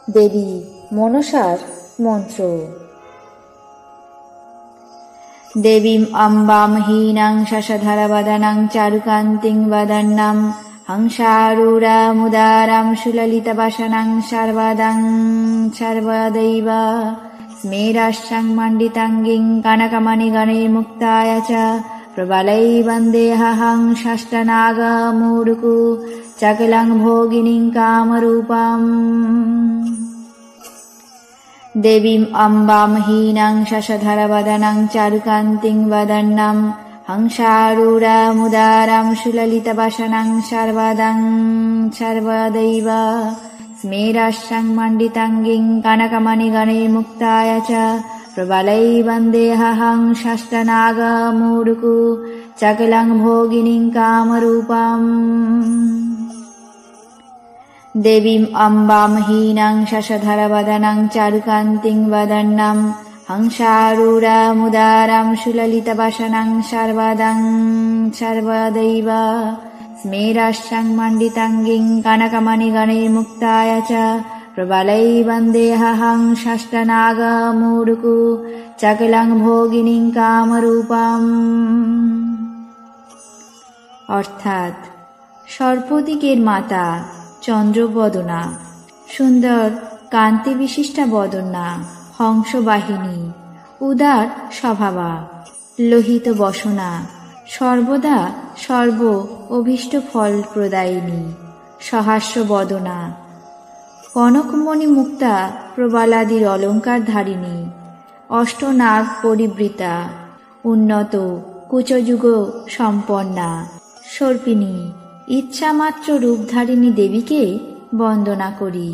দেবী মনসার মন্ত্র। দেবীম অম্বাম হীনাং শশধরবদনাং চারুকান্তিং বদন্নাম হংসারূঢ়ামুদারাম সুললিতবসনাং সর্বদাং সর্বदैव স্মেরাস্যাং মণ্ডিতাঙ্গিং কনকমণিগণैर्मुक्ताय च প্রবलै বন্দেহং ষষ্ঠনাগমূঢ়কু চকলং ভোগিনীং কামরূপাম। দেবীম অম্বাম হীনাং শশধরবদনাং চারুকান্তিং বদন্নাম হংসারূঢ়ামুদারাম সুললিতবসনাং সর্বদাং সর্বदैव স্মেরাস্যাং মণ্ডিতাঙ্গিং কনকমণিগণैर्मुक्ताय च প্রবलै বন্দেহং ষষ্ঠনাগমূঢ়কু চকলং ভোগিনীং কামরূপাম। দেবীম অম্বাম হীনাং শশধরবদনাং চারুকান্তিং বদন্নাম হংসারূঢ়ামুদারাম সুললিতবসনাং সর্বদাং সর্বदैव স্মেরাস্যাং মণ্ডিতাঙ্গিং কনকমণিগণैर्मुक्ताय च প্রবलै বন্দেহং ষষ্ঠনাগমূঢ়কু চকলং ভোগিনীং কামরূপাম। অর্থাৎ সর্পদিগের মাতা চন্দ্রবদনা, সুন্দর কান্তি বিশিষ্টা বদনা, হংসবাহিনী, উদার স্বভাবা, লোহিত বসনা, সর্বদা সর্ব অভীষ্ট ফল প্রদায়িনী, সহাস্য বদনা, কনকমণি মুক্তা প্রবালাদির অলঙ্কার ধারিণী, অষ্টনাগ পরিবৃতা, উন্নত কুচযুগ সম্পন্না, সর্পিণী, ইচ্ছামাত্র রূপধারিণী দেবীকে বন্দনা করি।